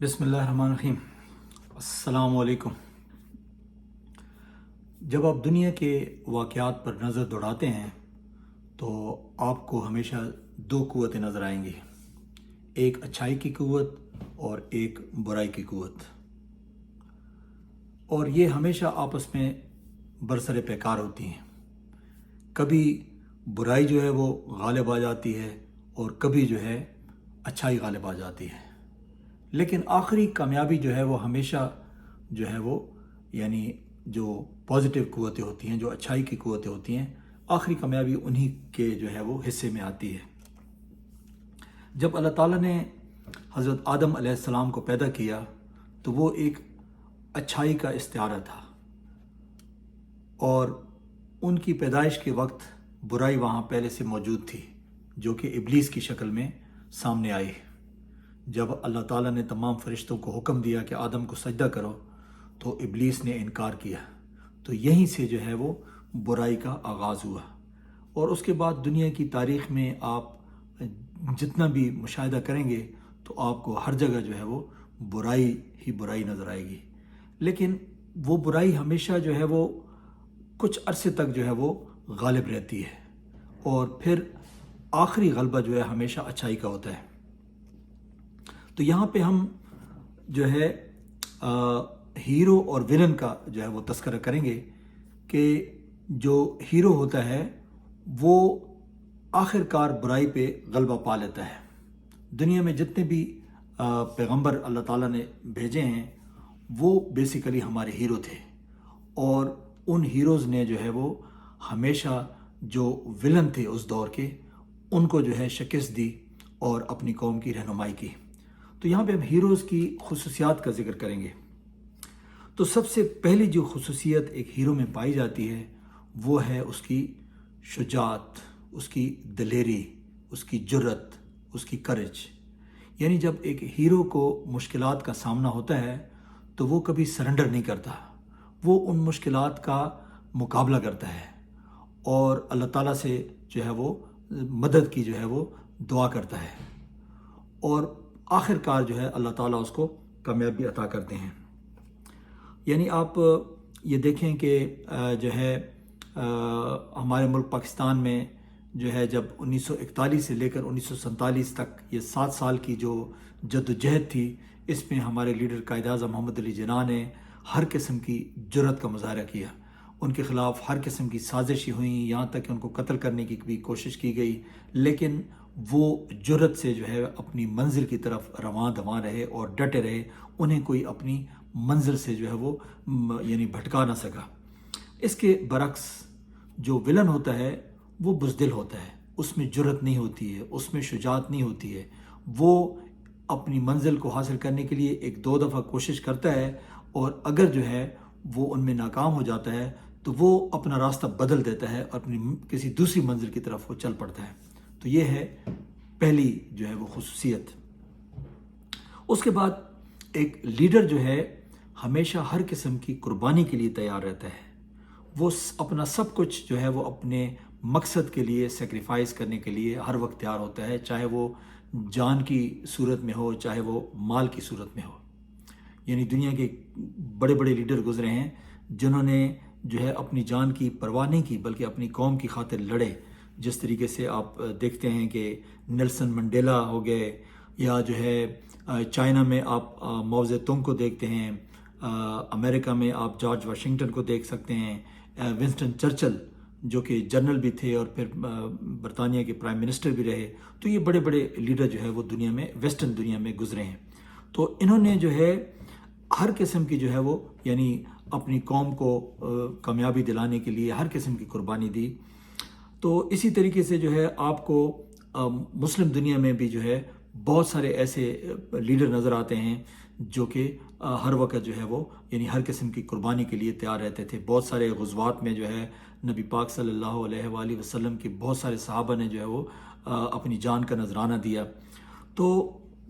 بسم اللہ الرحمن الرحیم۔ السلام علیکم۔ جب آپ دنیا کے واقعات پر نظر دوڑاتے ہیں تو آپ کو ہمیشہ دو قوتیں نظر آئیں گی، ایک اچھائی کی قوت اور ایک برائی کی قوت، اور یہ ہمیشہ آپس میں برسر پیکار ہوتی ہیں۔ کبھی برائی جو ہے وہ غالب آ جاتی ہے اور کبھی جو ہے اچھائی غالب آ جاتی ہے، لیکن آخری کامیابی جو ہے وہ ہمیشہ جو ہے وہ یعنی جو پازیٹیو قوتیں ہوتی ہیں، جو اچھائی کی قوتیں ہوتی ہیں، آخری کامیابی انہی کے جو ہے وہ حصے میں آتی ہے۔ جب اللہ تعالیٰ نے حضرت آدم علیہ السلام کو پیدا کیا تو وہ ایک اچھائی کا استعارہ تھا، اور ان کی پیدائش کے وقت برائی وہاں پہلے سے موجود تھی، جو کہ ابلیس کی شکل میں سامنے آئی۔ جب اللہ تعالیٰ نے تمام فرشتوں کو حکم دیا کہ آدم کو سجدہ کرو تو ابلیس نے انکار کیا، تو یہیں سے جو ہے وہ برائی کا آغاز ہوا۔ اور اس کے بعد دنیا کی تاریخ میں آپ جتنا بھی مشاہدہ کریں گے تو آپ کو ہر جگہ جو ہے وہ برائی ہی برائی نظر آئے گی، لیکن وہ برائی ہمیشہ جو ہے وہ کچھ عرصے تک جو ہے وہ غالب رہتی ہے، اور پھر آخری غلبہ جو ہے ہمیشہ اچھائی کا ہوتا ہے۔ تو یہاں پہ ہم جو ہے ہیرو اور ولن کا جو ہے وہ تذکرہ کریں گے کہ جو ہیرو ہوتا ہے وہ آخر کار برائی پہ غلبہ پا لیتا ہے۔ دنیا میں جتنے بھی پیغمبر اللہ تعالیٰ نے بھیجے ہیں وہ بیسیکلی ہمارے ہیرو تھے، اور ان ہیروز نے جو ہے وہ ہمیشہ جو ولن تھے اس دور کے ان کو جو ہے شکست دی اور اپنی قوم کی رہنمائی کی۔ تو یہاں پہ ہم ہیروز کی خصوصیات کا ذکر کریں گے۔ تو سب سے پہلی جو خصوصیت ایک ہیرو میں پائی جاتی ہے وہ ہے اس کی شجاعت، اس کی دلیری، اس کی جرت، اس کی کرج۔ یعنی جب ایک ہیرو کو مشکلات کا سامنا ہوتا ہے تو وہ کبھی سرنڈر نہیں کرتا، وہ ان مشکلات کا مقابلہ کرتا ہے اور اللہ تعالیٰ سے جو ہے وہ مدد کی جو ہے وہ دعا کرتا ہے، اور آخر کار جو ہے اللہ تعالیٰ اس کو کامیابی عطا کرتے ہیں۔ یعنی آپ یہ دیکھیں کہ جو ہے ہمارے ملک پاکستان میں جو ہے جب 1941 سے لے کر 1947 تک یہ 7 سال کی جو جد و جہد تھی، اس میں ہمارے لیڈر قائد اعظم محمد علی جناح نے ہر قسم کی جرت کا مظاہرہ کیا۔ ان کے خلاف ہر قسم کی سازشیں ہوئیں، یہاں تک کہ ان کو قتل کرنے کی بھی کوشش کی گئی، لیکن وہ جرت سے جو ہے اپنی منزل کی طرف رواں دواں رہے اور ڈٹے رہے، انہیں کوئی اپنی منزل سے جو ہے وہ یعنی بھٹکا نہ سکا۔ اس کے برعکس جو ولن ہوتا ہے وہ بزدل ہوتا ہے، اس میں جرت نہیں ہوتی ہے، اس میں شجاعت نہیں ہوتی ہے، وہ اپنی منزل کو حاصل کرنے کے لیے ایک دو دفعہ کوشش کرتا ہے، اور اگر جو ہے وہ ان میں ناکام ہو جاتا ہے تو وہ اپنا راستہ بدل دیتا ہے اور اپنی کسی دوسری منزل کی طرف وہ چل پڑتا ہے۔ تو یہ ہے پہلی جو ہے وہ خصوصیت۔ اس کے بعد ایک لیڈر جو ہے ہمیشہ ہر قسم کی قربانی کے لیے تیار رہتا ہے، وہ اپنا سب کچھ جو ہے وہ اپنے مقصد کے لیے سیکریفائز کرنے کے لیے ہر وقت تیار ہوتا ہے، چاہے وہ جان کی صورت میں ہو چاہے وہ مال کی صورت میں ہو۔ یعنی دنیا کے بڑے بڑے لیڈر گزرے ہیں جنہوں نے جو ہے اپنی جان کی پرواہ نہیں کی بلکہ اپنی قوم کی خاطر لڑے۔ جس طریقے سے آپ دیکھتے ہیں کہ نیلسن منڈیلا ہو گئے، یا جو ہے چائنا میں آپ ماؤ زے تونگ کو دیکھتے ہیں، امریکہ میں آپ جارج واشنگٹن کو دیکھ سکتے ہیں، ونسٹن چرچل جو کہ جنرل بھی تھے اور پھر برطانیہ کے پرائم منسٹر بھی رہے۔ تو یہ بڑے بڑے لیڈر جو ہے وہ دنیا میں ویسٹرن دنیا میں گزرے ہیں۔ تو انہوں نے جو ہے ہر قسم کی جو ہے وہ یعنی اپنی قوم کو کامیابی دلانے کے لیے ہر قسم کی قربانی دی۔ تو اسی طریقے سے جو ہے آپ کو مسلم دنیا میں بھی جو ہے بہت سارے ایسے لیڈر نظر آتے ہیں جو کہ ہر وقت جو ہے وہ یعنی ہر قسم کی قربانی کے لیے تیار رہتے تھے۔ بہت سارے غزوات میں جو ہے نبی پاک صلی اللہ علیہ وآلہ وسلم کے بہت سارے صحابہ نے جو ہے وہ اپنی جان کا نذرانہ دیا۔ تو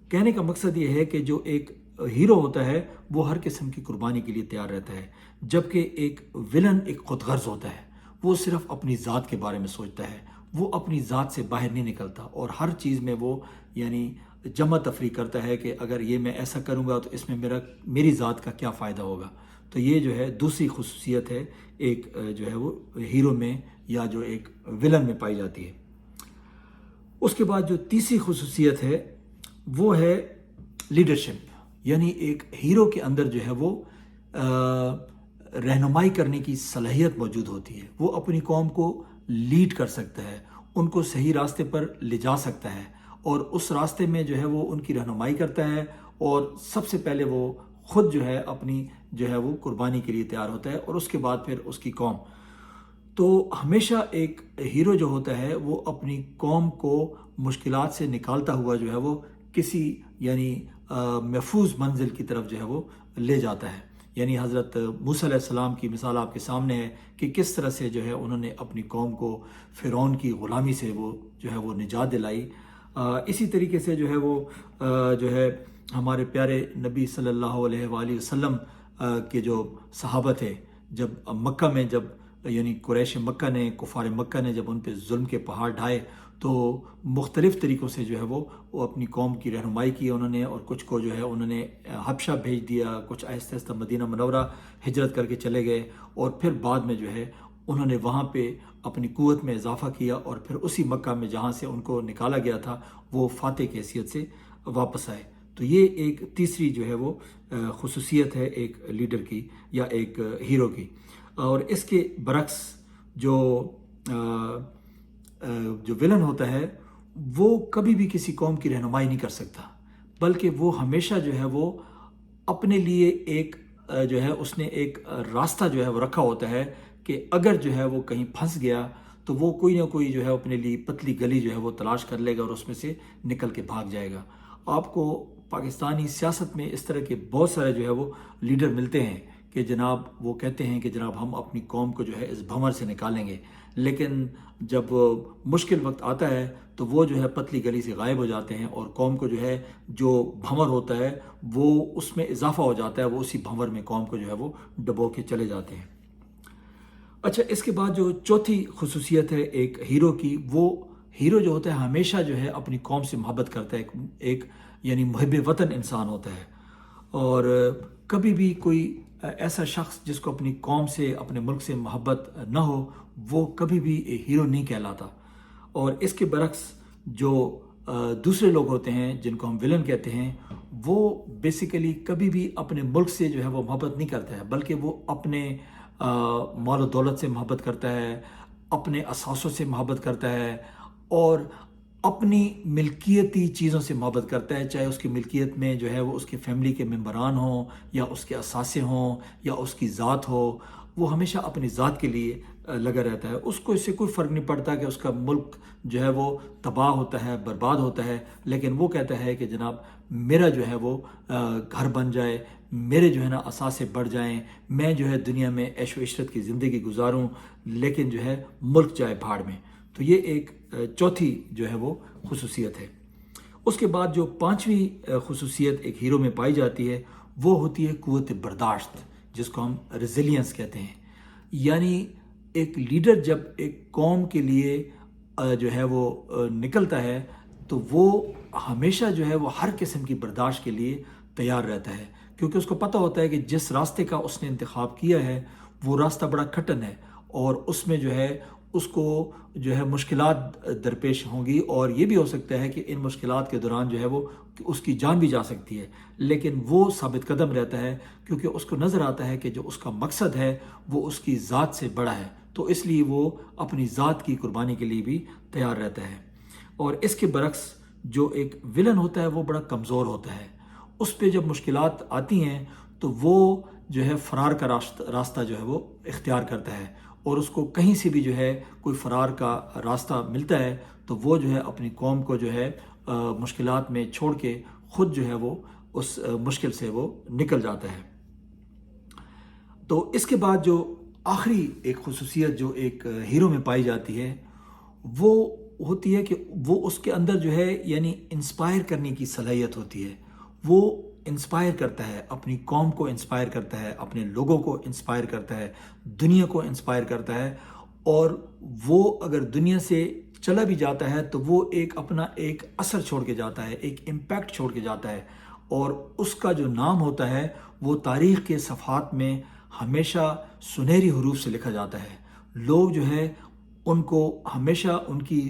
کہنے کا مقصد یہ ہے کہ جو ایک ہیرو ہوتا ہے وہ ہر قسم کی قربانی کے لیے تیار رہتا ہے، جبکہ ایک ولن ایک خود غرض ہوتا ہے، وہ صرف اپنی ذات کے بارے میں سوچتا ہے، وہ اپنی ذات سے باہر نہیں نکلتا، اور ہر چیز میں وہ یعنی جمع تفریق کرتا ہے کہ اگر یہ میں ایسا کروں گا تو اس میں میری ذات کا کیا فائدہ ہوگا. تو یہ جو ہے دوسری خصوصیت ہے ایک جو ہے وہ ہیرو میں یا جو ایک ولن میں پائی جاتی ہے. اس کے بعد جو تیسری خصوصیت ہے وہ ہے لیڈرشپ. یعنی ایک ہیرو کے اندر جو ہے وہ رہنمائی کرنے کی صلاحیت موجود ہوتی ہے. وہ اپنی قوم کو لیڈ کر سکتا ہے، ان کو صحیح راستے پر لے جا سکتا ہے، اور اس راستے میں جو ہے وہ ان کی رہنمائی کرتا ہے، اور سب سے پہلے وہ خود جو ہے اپنی جو ہے وہ قربانی کے لیے تیار ہوتا ہے، اور اس کے بعد پھر اس کی قوم. تو ہمیشہ ایک ہیرو جو ہوتا ہے وہ اپنی قوم کو مشکلات سے نکالتا ہوا جو ہے وہ کسی یعنی محفوظ منزل کی طرف جو ہے وہ لے جاتا ہے. یعنی حضرت موسیٰ علیہ السلام کی مثال آپ کے سامنے ہے کہ کس طرح سے جو ہے انہوں نے اپنی قوم کو فرعون کی غلامی سے وہ جو ہے وہ نجات دلائی. اسی طریقے سے جو ہے وہ جو ہے ہمارے پیارے نبی صلی اللہ علیہ وآلہ وسلم کے جو صحابہ تھے، جب مکہ میں یعنی قریش مکہ نے، کفار مکہ نے جب ان پہ ظلم کے پہاڑ ڈھائے تو مختلف طریقوں سے جو ہے وہ اپنی قوم کی رہنمائی کی انہوں نے، اور کچھ کو جو ہے انہوں نے حبشہ بھیج دیا، کچھ آہستہ آہستہ مدینہ منورہ ہجرت کر کے چلے گئے، اور پھر بعد میں جو ہے انہوں نے وہاں پہ اپنی قوت میں اضافہ کیا، اور پھر اسی مکہ میں جہاں سے ان کو نکالا گیا تھا وہ فاتح کی حیثیت سے واپس آئے. تو یہ ایک تیسری جو ہے وہ خصوصیت ہے ایک لیڈر کی یا ایک ہیرو کی. اور اس کے برعکس جو ولن ہوتا ہے وہ کبھی بھی کسی قوم کی رہنمائی نہیں کر سکتا، بلکہ وہ ہمیشہ جو ہے وہ اپنے لیے ایک جو ہے اس نے ایک راستہ جو ہے وہ رکھا ہوتا ہے کہ اگر جو ہے وہ کہیں پھنس گیا تو وہ کوئی نہ کوئی جو ہے اپنے لیے پتلی گلی جو ہے وہ تلاش کر لے گا اور اس میں سے نکل کے بھاگ جائے گا. آپ کو پاکستانی سیاست میں اس طرح کے بہت سارے جو ہے وہ لیڈر ملتے ہیں کہ جناب وہ کہتے ہیں کہ جناب ہم اپنی قوم کو جو ہے اس بھنور سے نکالیں گے، لیکن جب مشکل وقت آتا ہے تو وہ جو ہے پتلی گلی سے غائب ہو جاتے ہیں، اور قوم کو جو ہے جو بھنور ہوتا ہے وہ اس میں اضافہ ہو جاتا ہے، وہ اسی بھنور میں قوم کو جو ہے وہ ڈبو کے چلے جاتے ہیں. اچھا، اس کے بعد جو چوتھی خصوصیت ہے ایک ہیرو کی، وہ ہیرو جو ہوتا ہے ہمیشہ جو ہے اپنی قوم سے محبت کرتا ہے، ایک یعنی محب وطن انسان ہوتا ہے. اور کبھی بھی کوئی ایسا شخص جس کو اپنی قوم سے، اپنے ملک سے محبت نہ ہو، وہ کبھی بھی ہیرو نہیں کہلاتا. اور اس کے برعکس جو دوسرے لوگ ہوتے ہیں جن کو ہم ولن کہتے ہیں، وہ بیسیکلی کبھی بھی اپنے ملک سے جو ہے وہ محبت نہیں کرتا ہے، بلکہ وہ اپنے مال و دولت سے محبت کرتا ہے، اپنے اثاثوں سے محبت کرتا ہے، اور اپنی ملکیتی چیزوں سے محبت کرتا ہے، چاہے اس کی ملکیت میں جو ہے وہ اس کے فیملی کے ممبران ہوں، یا اس کے اثاثے ہوں، یا اس کی ذات ہو. وہ ہمیشہ اپنی ذات کے لیے لگا رہتا ہے. اس کو اس سے کوئی فرق نہیں پڑتا کہ اس کا ملک جو ہے وہ تباہ ہوتا ہے، برباد ہوتا ہے، لیکن وہ کہتا ہے کہ جناب میرا جو ہے وہ گھر بن جائے، میرے جو ہے نا اثاثے بڑھ جائیں، میں جو ہے دنیا میں عیش و عشرت کی زندگی گزاروں، لیکن جو ہے ملک جائے بھاڑ میں. تو یہ ایک چوتھی جو ہے وہ خصوصیت ہے. اس کے بعد جو پانچویں خصوصیت ایک ہیرو میں پائی جاتی ہے وہ ہوتی ہے قوت برداشت، جس کو ہم ریزیلینس کہتے ہیں. یعنی ایک لیڈر جب ایک قوم کے لیے جو ہے وہ نکلتا ہے تو وہ ہمیشہ جو ہے وہ ہر قسم کی برداشت کے لیے تیار رہتا ہے، کیونکہ اس کو پتہ ہوتا ہے کہ جس راستے کا اس نے انتخاب کیا ہے وہ راستہ بڑا کٹن ہے، اور اس میں جو ہے اس کو جو ہے مشکلات درپیش ہوں گی، اور یہ بھی ہو سکتا ہے کہ ان مشکلات کے دوران جو ہے وہ اس کی جان بھی جا سکتی ہے، لیکن وہ ثابت قدم رہتا ہے کیونکہ اس کو نظر آتا ہے کہ جو اس کا مقصد ہے وہ اس کی ذات سے بڑا ہے. تو اس لیے وہ اپنی ذات کی قربانی کے لیے بھی تیار رہتا ہے. اور اس کے برعکس جو ایک ولن ہوتا ہے وہ بڑا کمزور ہوتا ہے. اس پہ جب مشکلات آتی ہیں تو وہ جو ہے فرار کا راستہ جو ہے وہ اختیار کرتا ہے، اور اس کو کہیں سے بھی جو ہے کوئی فرار کا راستہ ملتا ہے تو وہ جو ہے اپنی قوم کو جو ہے مشکلات میں چھوڑ کے خود جو ہے وہ اس مشکل سے وہ نکل جاتا ہے. تو اس کے بعد جو آخری ایک خصوصیت جو ایک ہیرو میں پائی جاتی ہے وہ ہوتی ہے کہ وہ اس کے اندر جو ہے یعنی انسپائر کرنے کی صلاحیت ہوتی ہے. وہ انسپائر کرتا ہے، اپنی قوم کو انسپائر کرتا ہے، اپنے لوگوں کو انسپائر کرتا ہے، دنیا کو انسپائر کرتا ہے. اور وہ اگر دنیا سے چلا بھی جاتا ہے تو وہ ایک اپنا ایک اثر چھوڑ کے جاتا ہے، ایک امپیکٹ چھوڑ کے جاتا ہے، اور اس کا جو نام ہوتا ہے وہ تاریخ کے صفحات میں ہمیشہ سنہری حروف سے لکھا جاتا ہے۔ لوگ جو ہے ان کو ہمیشہ ان کی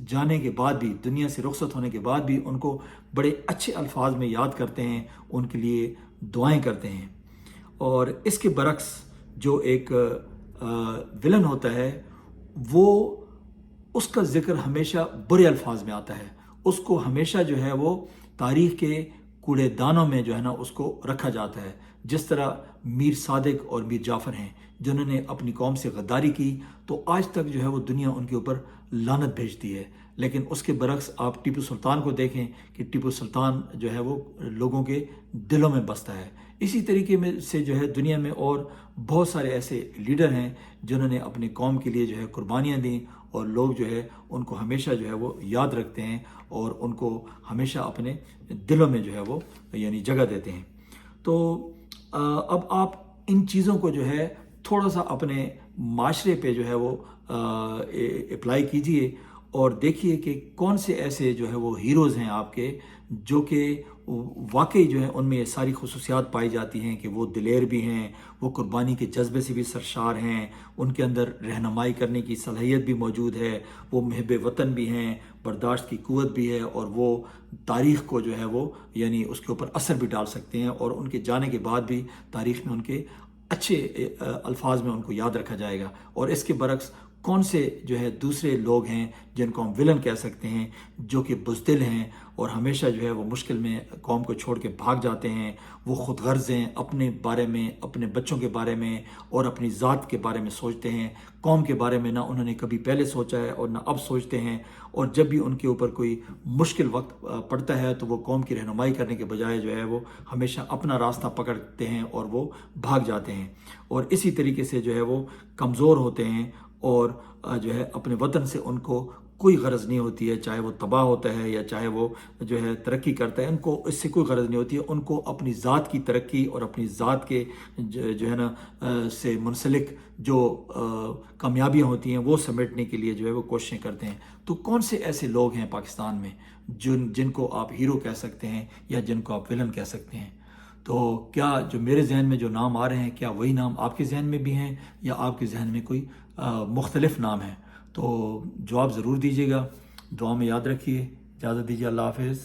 جانے کے بعد بھی، دنیا سے رخصت ہونے کے بعد بھی ان کو بڑے اچھے الفاظ میں یاد کرتے ہیں، ان کے لیے دعائیں کرتے ہیں۔ اور اس کے برعکس جو ایک ولن ہوتا ہے وہ اس کا ذکر ہمیشہ برے الفاظ میں آتا ہے، اس کو ہمیشہ جو ہے وہ تاریخ کے کوڑے دانوں میں جو ہے نا اس کو رکھا جاتا ہے۔ جس طرح میر صادق اور میر جعفر ہیں جنہوں نے اپنی قوم سے غداری کی، تو آج تک جو ہے وہ دنیا ان کے اوپر لعنت بھیجتی ہے۔ لیکن اس کے برعکس آپ ٹیپو سلطان کو دیکھیں کہ ٹیپو سلطان جو ہے وہ لوگوں کے دلوں میں بستا ہے۔ اسی طریقے میں سے جو ہے دنیا میں اور بہت سارے ایسے لیڈر ہیں جنہوں نے اپنی قوم کے لیے جو ہے قربانیاں دیں، اور لوگ جو ہے ان کو ہمیشہ جو ہے وہ یاد رکھتے ہیں اور ان کو ہمیشہ اپنے دلوں میں جو ہے وہ یعنی جگہ دیتے ہیں۔ تو اب آپ ان چیزوں کو جو ہے تھوڑا سا اپنے معاشرے پہ جو ہے وہ اپلائی کیجئے، اور دیکھیے کہ کون سے ایسے جو ہے وہ ہیروز ہیں آپ کے، جو کہ واقعی جو ہے ان میں یہ ساری خصوصیات پائی جاتی ہیں کہ وہ دلیر بھی ہیں، وہ قربانی کے جذبے سے بھی سرشار ہیں، ان کے اندر رہنمائی کرنے کی صلاحیت بھی موجود ہے، وہ محب وطن بھی ہیں، برداشت کی قوت بھی ہے، اور وہ تاریخ کو جو ہے وہ یعنی اس کے اوپر اثر بھی ڈال سکتے ہیں، اور ان کے جانے کے بعد بھی تاریخ میں ان کے اچھے الفاظ میں ان کو یاد رکھا جائے گا۔ اور اس کے برعکس کون سے جو ہے دوسرے لوگ ہیں جن کو ہم ولن کہہ سکتے ہیں، جو کہ بزدل ہیں اور ہمیشہ جو ہے وہ مشکل میں قوم کو چھوڑ کے بھاگ جاتے ہیں، وہ خود غرض ہیں، اپنے بارے میں، اپنے بچوں کے بارے میں اور اپنی ذات کے بارے میں سوچتے ہیں، قوم کے بارے میں نہ انہوں نے کبھی پہلے سوچا ہے اور نہ اب سوچتے ہیں، اور جب بھی ان کے اوپر کوئی مشکل وقت پڑتا ہے تو وہ قوم کی رہنمائی کرنے کے بجائے جو ہے وہ ہمیشہ اپنا راستہ پکڑتے ہیں اور وہ بھاگ جاتے ہیں، اور اسی طریقے سے جو ہے وہ کمزور ہوتے ہیں، اور جو ہے اپنے وطن سے ان کو کوئی غرض نہیں ہوتی ہے، چاہے وہ تباہ ہوتا ہے یا چاہے وہ جو ہے ترقی کرتا ہے، ان کو اس سے کوئی غرض نہیں ہوتی ہے۔ ان کو اپنی ذات کی ترقی اور اپنی ذات کے جو ہے نا سے منسلک جو کامیابیاں ہوتی ہیں وہ سمیٹنے کے لیے جو ہے وہ کوششیں کرتے ہیں۔ تو کون سے ایسے لوگ ہیں پاکستان میں جن کو آپ ہیرو کہہ سکتے ہیں یا جن کو آپ ولن کہہ سکتے ہیں؟ تو کیا جو میرے ذہن میں جو نام آ رہے ہیں، کیا وہی نام آپ کے ذہن میں بھی ہیں یا آپ کے ذہن میں کوئی مختلف نام ہیں؟ تو جواب ضرور دیجیے گا، دعا میں یاد رکھیے۔ اجازت دیجیے، اللہ حافظ۔